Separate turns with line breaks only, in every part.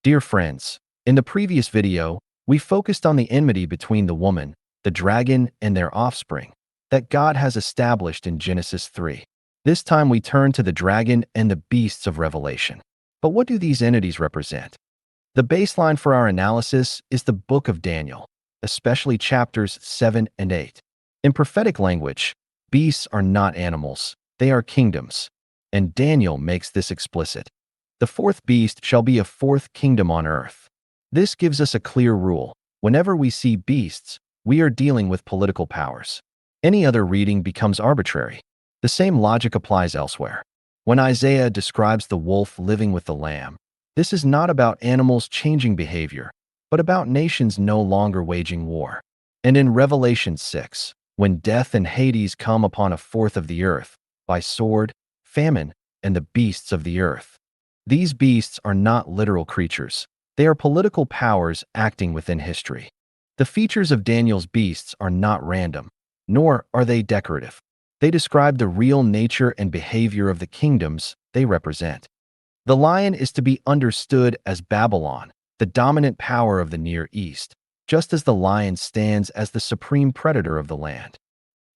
Dear friends, in the previous video, we focused on the enmity between the woman, the dragon, and their offspring that God has established in Genesis 3. This time we turn to the dragon and the beasts of Revelation. But what do these entities represent? The baseline for our analysis is the book of Daniel, especially chapters 7 and 8. In prophetic language, beasts are not animals, they are kingdoms, and Daniel makes this explicit. The fourth beast shall be a fourth kingdom on earth. This gives us a clear rule. Whenever we see beasts, we are dealing with political powers. Any other reading becomes arbitrary. The same logic applies elsewhere. When Isaiah describes the wolf living with the lamb, this is not about animals changing behavior, but about nations no longer waging war. And in Revelation 6, when death and Hades come upon a fourth of the earth, by sword, famine, and the beasts of the earth. These beasts are not literal creatures. They are political powers acting within history. The features of Daniel's beasts are not random, nor are they decorative. They describe the real nature and behavior of the kingdoms they represent. The lion is to be understood as Babylon, the dominant power of the Near East, just as the lion stands as the supreme predator of the land.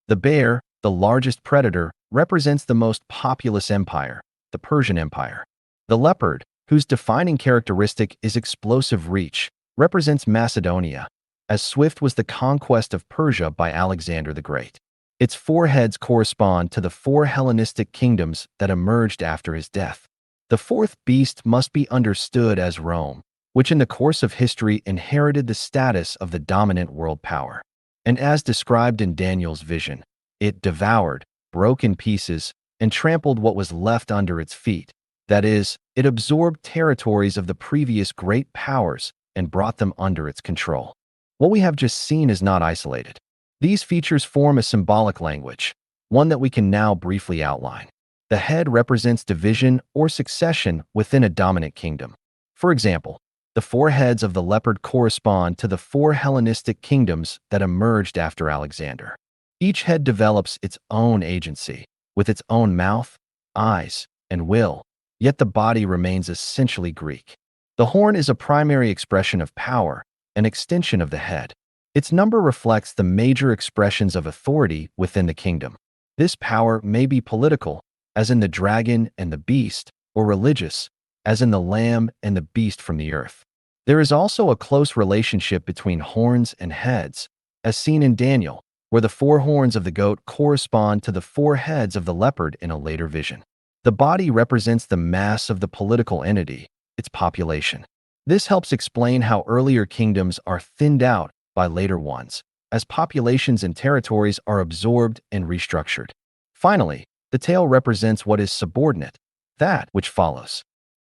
The bear, the largest predator, represents the most populous empire, the Persian Empire. The leopard, whose defining characteristic is explosive reach, represents Macedonia, as swift was the conquest of Persia by Alexander the Great. Its four heads correspond to the four Hellenistic kingdoms that emerged after his death. The fourth beast must be understood as Rome, which in the course of history inherited the status of the dominant world power. And as described in Daniel's vision, it devoured, broke in pieces, and trampled what was left under its feet. That is, it absorbed territories of the previous great powers and brought them under its control. What we have just seen is not isolated. These features form a symbolic language, one that we can now briefly outline. The head represents division or succession within a dominant kingdom. For example, the four heads of the leopard correspond to the four Hellenistic kingdoms that emerged after Alexander. Each head develops its own agency, with its own mouth, eyes, and will, yet the body remains essentially Greek. The horn is a primary expression of power, an extension of the head. Its number reflects the major expressions of authority within the kingdom. This power may be political, as in the dragon and the beast, or religious, as in the lamb and the beast from the earth. There is also a close relationship between horns and heads, as seen in Daniel, where the four horns of the goat correspond to the four heads of the leopard in a later vision. The body represents the mass of the political entity, its population. This helps explain how earlier kingdoms are thinned out by later ones, as populations and territories are absorbed and restructured. Finally, the tail represents what is subordinate, that which follows.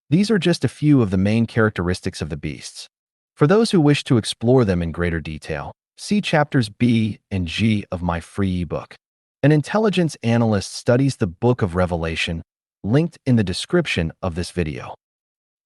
These are just a few of the main characteristics of the beasts. For those who wish to explore them in greater detail, see chapters B and G of my free ebook. An intelligence analyst studies the book of Revelation, linked in the description of this video.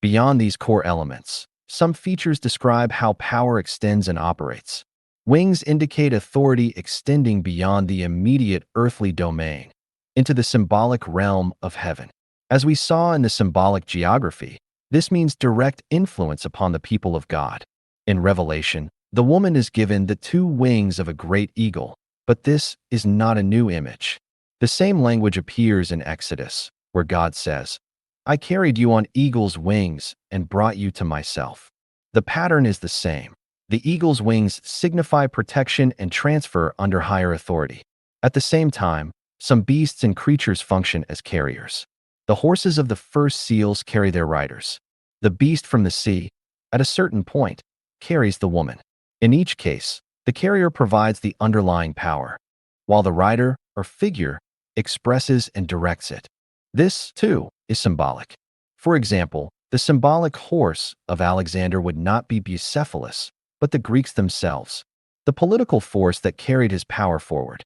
Beyond these core elements, some features describe how power extends and operates. Wings indicate authority extending beyond the immediate earthly domain into the symbolic realm of heaven. As we saw in the symbolic geography, this means direct influence upon the people of God. In Revelation, the woman is given the two wings of a great eagle, but this is not a new image. The same language appears in Exodus, where God says, "I carried you on eagle's wings and brought you to myself." The pattern is the same. The eagle's wings signify protection and transfer under higher authority. At the same time, some beasts and creatures function as carriers. The horses of the first seals carry their riders. The beast from the sea, at a certain point, carries the woman. In each case, the carrier provides the underlying power, while the rider, or figure, expresses and directs it. This, too, is symbolic. For example, the symbolic horse of Alexander would not be Bucephalus, but the Greeks themselves, the political force that carried his power forward.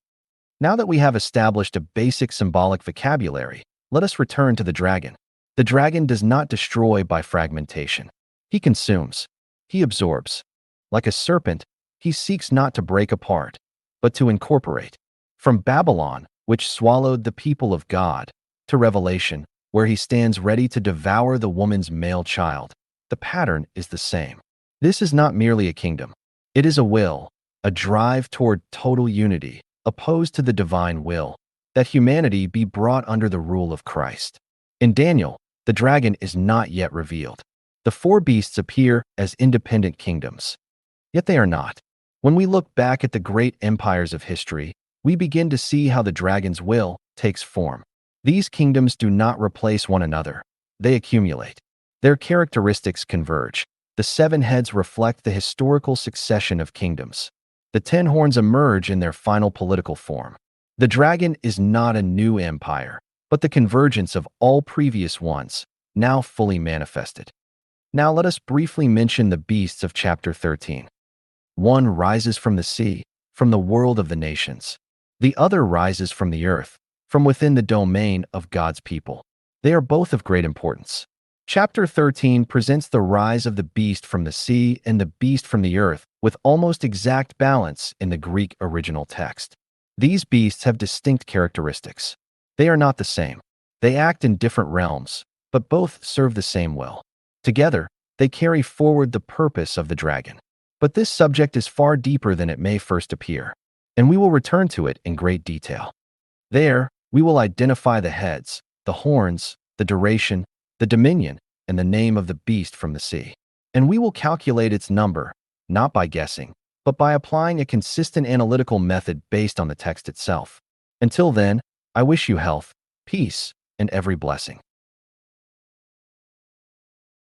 Now that we have established a basic symbolic vocabulary, let us return to the dragon. The dragon does not destroy by fragmentation. He consumes. He absorbs. Like a serpent, he seeks not to break apart, but to incorporate. From Babylon, which swallowed the people of God, to Revelation, where he stands ready to devour the woman's male child. the pattern is the same. This is not merely a kingdom. It is a will, a drive toward total unity, opposed to the divine will, that humanity be brought under the rule of Christ. In Daniel, the dragon is not yet revealed. The four beasts appear as independent kingdoms. Yet they are not. When we look back at the great empires of history, we begin to see how the dragon's will takes form. These kingdoms do not replace one another. They accumulate. Their characteristics converge. The seven heads reflect the historical succession of kingdoms. The 10 horns emerge in their final political form. The dragon is not a new empire, but the convergence of all previous ones, now fully manifested. Now let us briefly mention the beasts of chapter 13. One rises from the sea, from the world of the nations. The other rises from the earth, from within the domain of God's people. They are both of great importance. Chapter 13 presents the rise of the beast from the sea and the beast from the earth with almost exact balance in the Greek original text. These beasts have distinct characteristics. They are not the same. They act in different realms, but both serve the same will. Together, they carry forward the purpose of the dragon. But this subject is far deeper than it may first appear, and we will return to it in great detail. There, we will identify the heads, the horns, the duration, the dominion, and the name of the beast from the sea. And we will calculate its number, not by guessing, but by applying a consistent analytical method based on the text itself. Until then, I wish you health, peace, and every blessing.